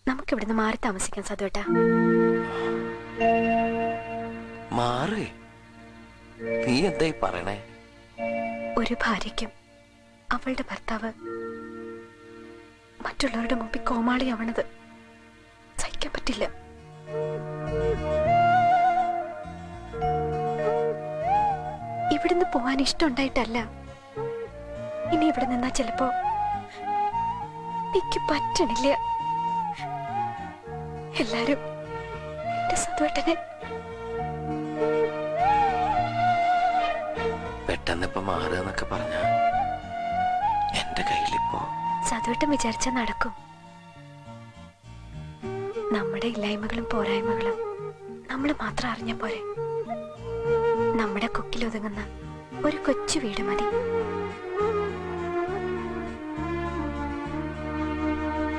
നമുക്ക് ഇവിടുന്ന് മാറി താമസിക്കാൻ സതുവേട്ടാ. മാറി? നീ എന്തായി പറയണേ? ഒരു ഭാര്യയ്ക്കും അവളുടെ ഭർത്താവ് മറ്റുള്ളവരുടെ മുമ്പിൽ കോമാളിയാവണത് സഹിക്കാൻ പറ്റില്ല. ഇവിടുന്ന് പോവാൻ ഇഷ്ടമുണ്ടായിട്ടല്ല. ഇനി ഇവിടെ നിന്നാ ചിലപ്പോ എനിക്ക് പറ്റണില്ല. എല്ലാരും എന്റെ സതുവേട്ടനെ പെട്ടെന്നിപ്പോ മാറുക പറഞ്ഞ എന്റെ കയ്യിലിപ്പോ സതുവേട്ടൻ വിചാരിച്ച നടക്കും. നമ്മുടെ ഇല്ലായ്മകളും പോരായ്മകളും നമ്മൾ മാത്രം അറിഞ്ഞ പോരെ. നമ്മുടെ കൊക്കിലൊതുങ്ങുന്ന ഒരു കൊച്ചു വീട് മതി.